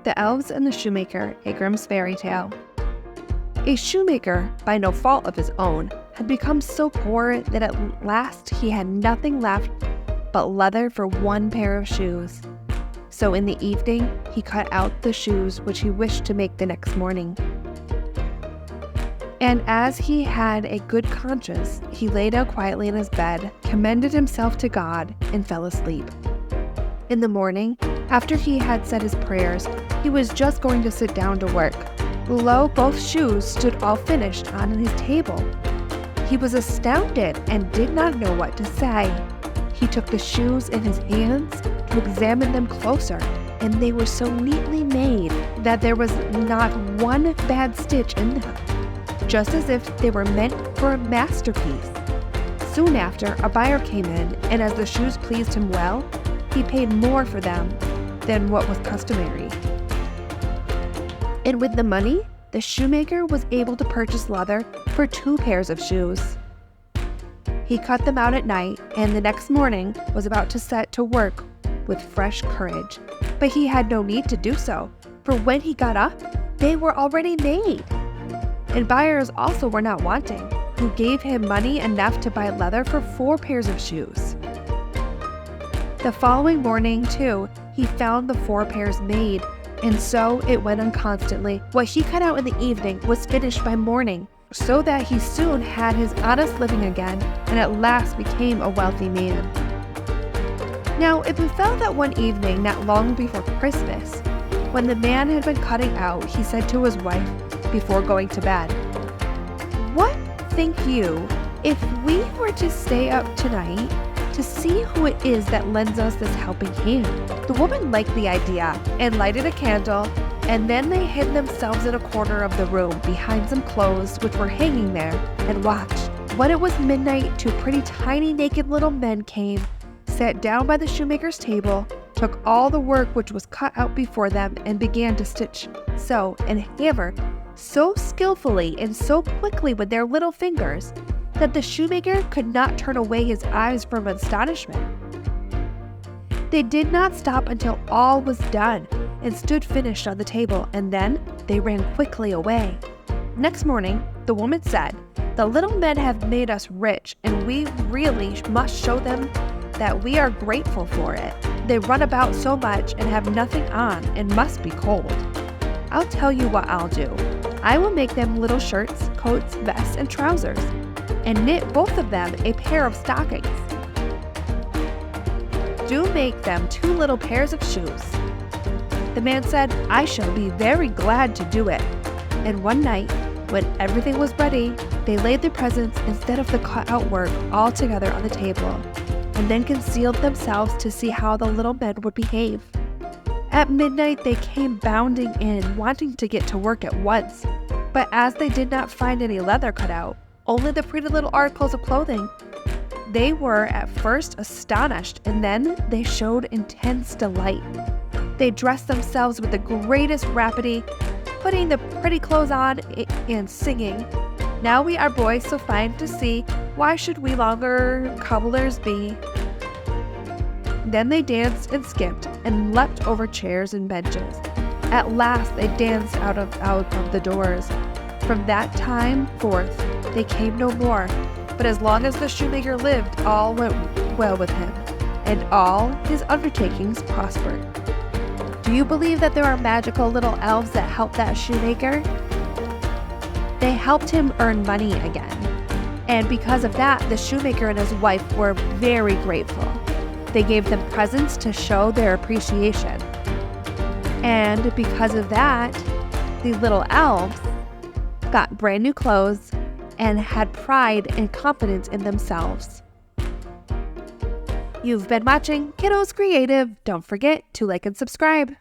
The Elves and the Shoemaker, a Grimm's fairy tale. A shoemaker, by no fault of his own, had become so poor that at last he had nothing left but leather for one pair of shoes. So in the evening, he cut out the shoes which he wished to make the next morning. And as he had a good conscience, he lay down quietly in his bed, commended himself to God, and fell asleep. In the morning, after he had said his prayers, he was just going to sit down to work. Lo, both shoes stood all finished on his table. He was astounded and did not know what to say. He took the shoes in his hands to examine them closer, and they were so neatly made that there was not one bad stitch in them, just as if they were meant for a masterpiece. Soon after, a buyer came in, and as the shoes pleased him well, he paid more for them than what was customary. And with the money, the shoemaker was able to purchase leather for 2 pairs of shoes. He cut them out at night, and the next morning was about to set to work with fresh courage. But he had no need to do so, for when he got up, they were already made. And buyers also were not wanting, who gave him money enough to buy leather for 4 pairs of shoes. The following morning, too, he found the 4 pairs made, and so it went on constantly. What he cut out in the evening was finished by morning, so that he soon had his honest living again, and at last became a wealthy man. Now it befell that one evening not long before Christmas, when the man had been cutting out, he said to his wife before going to bed, "What think you if we were to stay up tonight to see who it is that lends us this helping hand?" The woman liked the idea and lighted a candle, and then they hid themselves in a corner of the room behind some clothes which were hanging there and watched. When it was midnight, 2 pretty tiny naked little men came, sat down by the shoemaker's table, took all the work which was cut out before them, and began to stitch, sew, and hammer so skillfully and so quickly with their little fingers that the shoemaker could not turn away his eyes from astonishment. They did not stop until all was done and stood finished on the table, and then they ran quickly away. Next morning, the woman said, "The little men have made us rich, and we really must show them that we are grateful for it. They run about so much and have nothing on and must be cold. I'll tell you what I'll do. I will make them little shirts, coats, vests, and trousers, and knit both of them a pair of stockings. Do make them 2 little pairs of shoes." The man said, "I shall be very glad to do it." And one night, when everything was ready, they laid their presents instead of the cut-out work all together on the table, and then concealed themselves to see how the little men would behave. At midnight, they came bounding in, wanting to get to work at once. But as they did not find any leather cut out, only the pretty little articles of clothing, they were at first astonished, and then they showed intense delight. They dressed themselves with the greatest rapidity, putting the pretty clothes on and singing, "Now we are boys so fine to see, why should we longer cobblers be?" Then they danced and skipped and leapt over chairs and benches. At last they danced out of the doors. From that time forth they came no more, but as long as the shoemaker lived, all went well with him, and all his undertakings prospered. Do you believe that there are magical little elves that help that shoemaker? They helped him earn money again, and because of that, the shoemaker and his wife were very grateful. They gave them presents to show their appreciation, and because of that, the little elves got brand new clothes and had pride and confidence in themselves. You've been watching Kiddos Creative. Don't forget to like and subscribe.